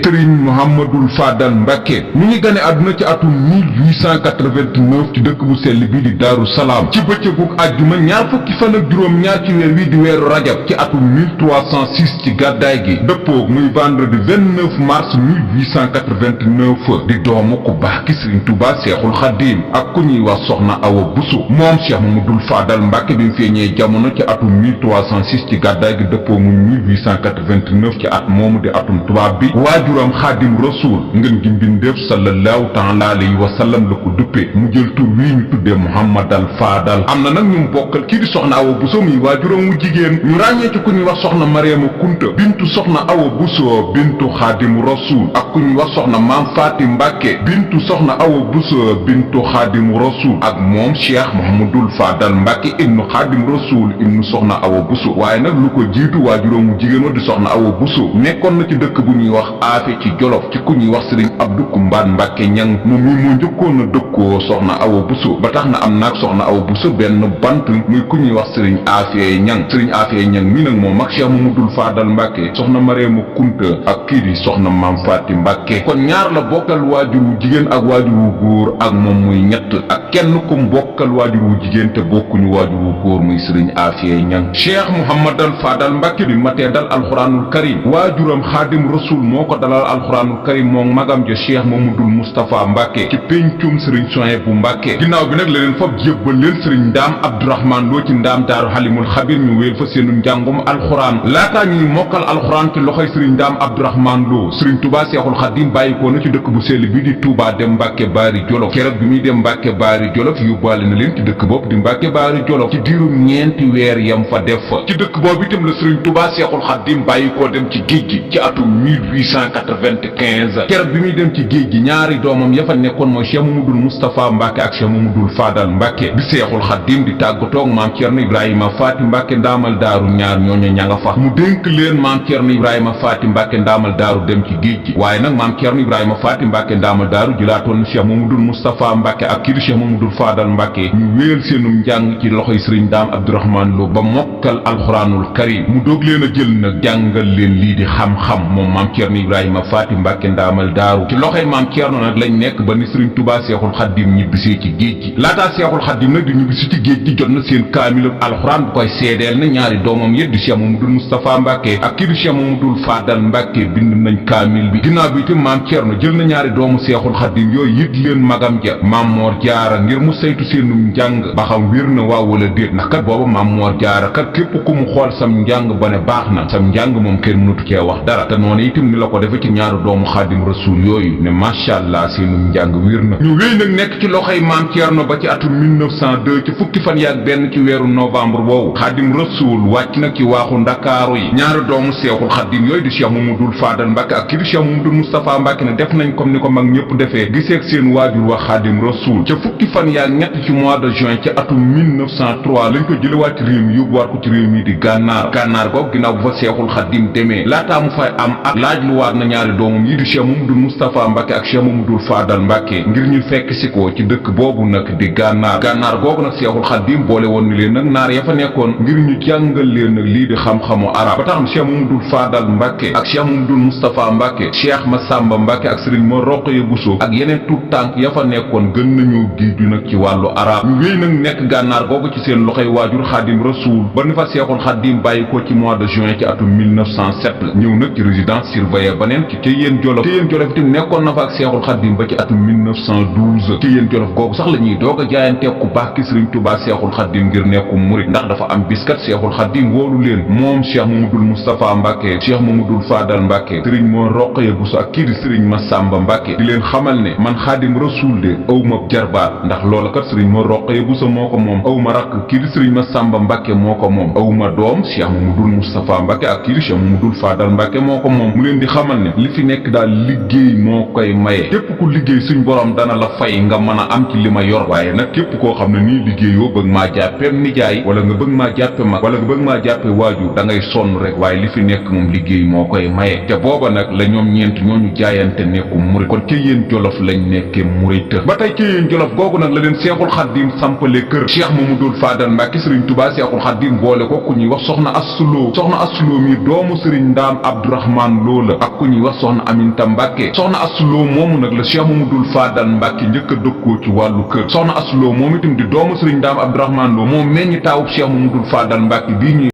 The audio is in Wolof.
Serigne Mouhamadul Fadal Mbacke mi ngi gane àdduna ci atum 1889 ci dëkk bu sell bi di Daaru Salaam ci bëccëgug àjjuma ñaar fukki fan ak juróom-ñaar ci weer wi di weeru rajab ci atum 1306 ci gàddaay gi dëppoog muy vendredi 29 mars 1889 di doomu ku baax ki Serigne Touba Seexul Xadim ak ku ñuy wax soxna Awa Bousso moom Cheikh Mouhamadul Fadal Mbacke bi mu feeñee jamono ci atum 1306 ci gàddaay gi dëppoo muy 1889 ci at moomu di atum tubaab bi waajuram Xaadim Rasuul ngeen gi mbindeef sallallahu taala alayhi wa sallam la ko duppe mu jël tur wii ñu tuddee Mouhamadal Fadal am na nag ñu bokkal kii di soxna Awa Bousso muy waajuram wu jigéen ñu ràññee ci ku ñuy wax soxna Mariama Kunta bintu soxna Awa Bousso bintu Xaadim Rasuul ak ku ñuy wax soxna Maam Faati Mbàkke bintu soxna Awa Bousso bintu Xaadim Rasuul ak moom Cheikh Mouhamadul Fadal Mbàkke ibnu Xaadim Rasuul ibnu soxna Awa Bousso waaye nag lu ko jiitu waajuram wu jigéen wa di soxna Awa Bousso nekkoon na ci dëkk bu ñuy wax Aafe ci Jolof ci ku ñuy wax Sëriñ Abdu Kumbaan Mbàkke ñang moom mi moo njëkkoon a dëkkoo soxna Awa Bousso ba tax na am naag soxna Awa Bousso benn bant muy ku ñuy wax Sëriñ Aafe ñang Sëriñ Aafe ñang mi nag moom ak Cheikh Mamadul Fadal Mbàkke soxna Mariama Kunta ak kii di soxna Maam Faati Mbàkke kon ñaar la bokkal waajur wu jigéen ak waajur wu góor ak moom muy ñett ak kenn ku bokkal waajur wu jigéen te bokkuñu waajur wu góor muy Sëriñ Aafe ñang Cheikh Mouhamadal Fadal Mbàkke bi matee dal alxuraanul karim waajuram Xaadim Rasuul moo ko dalal alxuraanul karim moom magam ja Cheikh Mamadul Moustapha Mbàkke ci péncum Sëriñ Suhaybu Mbàkke ginnaaw bi nag la leen fab jébbal leen Sëriñ Ndaam Abdourahmane Lo ci Ndaam Daaru Halimul Xabir ñu wéel fa seenu njàngum alxuraan laataa ñuy mokkal alxuraan ci loxoy Sëriñ Ndaam Abdourahmane Lo Sëriñ Touba Seexul Xadim bàyyikoo na ci dëkk bu sell bi di Touba dem Mbàkke Baari Jolof keroog bi muy dem Mbàkke Baari Jolof yóbbaale na leen ci dëkk bopp di Mbàkke Baari Jolof ci diirum ñeenti weer yam fa def fa ci dëkk boobu itam la Sëriñ Touba Seexul Xadim bàyyikoo dem ci géej gi ci atum 1895 keroog bi muy dem ci géej gi ñaari doomam ya fa nekkoon mooy Cheikh Mamadul Moustapha Mbacke ak Cheikh Mamadul Fadal Mbacke bi Seexul Xadim di tàggatoog maam Thierno Ibrahima Faati Mbacke ndaamal daaru ñaar ñooñu ña nga fa mu dénk leen maam Thierno Ibrahima Faati Mbacke ndaamal daaru dem ci géej gi waaye nag maam Thierno Ibrahima Faati Mbacke ndaamal daaru jëlaatoon na Cheikh Mamadul Moustapha Mbacke ak kii di Cheikh Mamadul Fadal Mbacke ñu wéel seenum njàng ci loxoy Sëriñ Ndaam Abdourahmane Lo ba mokkal alxuraanul karim mu doog leen a jël nag jàngal leen lii di xam-xam moom maam Thierno Ibrahima Faati Mbacke ndaamal daaru ci loxoy maam Thierno nag lañ nekk ba ni Sëriñ Touba Seexul Xadim ñibbisee ci géej gi laataa Seexul Xadim nag di ñibbisi ci géej gi jot na seen kaamilub alxuraan bu koy seedeel na ñaari doomam yit di Cheikh Mamadul Moustapha Mbacke ak kii di Cheikh Mamadul Fadal Mbacke bind nañ kaamil bi ginnaaw bi itam maam Thierno jël na ñaari doomu Seexul Xadim yooyu yit leen magam ja maam Moor Jaara ngir mu saytu seenum njàng ba xam wér na waaw wala déet ndax kat booba maam Moor Jaara kat képp ku mu xool sam njàng ba ne baax na sam njàng moom kenn mënatu cee wax dara te noonu itam ni la ko defe ci ñaari doomu Xaadim Rasuul yooyu ne macha allah seenum njàng wér na ñu wéy nag nekk ci loxoy maam Thierno ba ci atum 1902 ci fukki fan yaak benn ci weeru novembre boobu Xaadim Rasuul wàcc nag ci waaxu Ndakaaru yi ñaari doomu Seexul Xadim yooyu di Cheikh Mamadul Fadal Mbacke ak kii di Cheikh Mamadul Moustapha Mbacke ne def nañ comme ni ko mag ñëpp defee giseeg seen waajur wax Xaadim Rasuul ca fukki fan yaak ñett ci mois de juin ci atum 1903 lañ ko jëlewaat ci réew mi yóbbuwaat ko ci réew mi di gànnaar googu ginnaaw bu fa Seexul Xadim demee laataa mu fay am ak laaj lu waat na ñaari doomam yi di Cheikh Mamadul Moustapha Mbacke ak Cheikh Mamadul Fadal Mbacke ngir ñu fekk si ko ci dëkk boobu nag di gànnaar googu nag Seexul Xadim boole woon ni leen nag naar ya fa nekkoon ngir ñu jàngal leen nag lii di xam-xamu arab ba tax na Cheikh Mamadul Fadal Mbacke ak Cheikh Mamadul Moustapha Mbacke Cheikh Massamba Mbacke ak Serigne Mor Rokhaya Bousso ak yeneen tout tànk ya fa nekkoon gën nañoo géeju nag ci wàllu arab ñu wéy nag nekk gànnaar googu ci seen loxoy waajur Xaadim Rasuul ba ni fa Seexul Xadim bàyyi ko ci mois de juin ci atum 1907 ñëw nag ci résidence surveillée baneen ci Thiéyène Jolof itam nekkoon na fa ak Seexul Xadim ba ci atum 1912 Thiéyène Jolof googu sax la ñuy doog a jaayanteeg ku baax ki Sëriñ Touba Seexul Xadim ngir nekku murit ndax dafa am biskat Seexul Xadim wóolu leen moom Cheikh Mamadul Moustapha Mbacke Cheikh Mamadul Fadal Mbacke Sëriñ Mor Rokhaya Bousso ak kii di Sëriñ Massamba Mbacke di leen xamal ne man Xaadim Rasuul de aw ma jarbaat ndax loola kat Sëriñ Mor Rokhaya Bousso moo ko moom aw ma rakk kii di Sëriñ Massamba Mbacke moo ko moom aw ma doom Cheikh Mamadul Moustapha Mbacke ak kii di Cheikh Mamadul Fadal Mbacke moo ko moom mu leen di xamal ne li fi nekk daal liggéey moo koy maye képp ku liggéey suñ borom dana la fay nga mën a am ci li ma yor waaye nag képp koo xam ne nii liggéeyoo bëgg maa jàppeem nijaay wala nga bëgg maa jàppe mag wala nga bëgg maa jàppe waajur da ngay sonn rek waaye li fi nekk moom liggéey moo koy maye te booba nag la ñoom ñeent ñooñu jaayante nekku murit kon Thiéyène Jolof lañ nekkee murit ba tey Thiéyène Jolof googu nag la leen Seexul Xadim sampale kër Cheikh Mamadul Fadal Mbacke Sëriñ Touba Seexul Xadim boole ko ku ñuy wax soxna Assuloo mi doomu Sëriñ Ndaam Abdourahmane Lo la ak ku ñuy wax soxna Aminta Mbàkke. soxna Astu Lo moomu nag la Cheikh Mamadou Fadal Mbàkke njëkk a dëkkoo ci wàllu kër. soxna Astu Lo moom itam di doomu Sëriñ Daam Abdourahmane Lo moo meññ taawub Cheikh Mamadou Fadal Mbàkke bii ñuy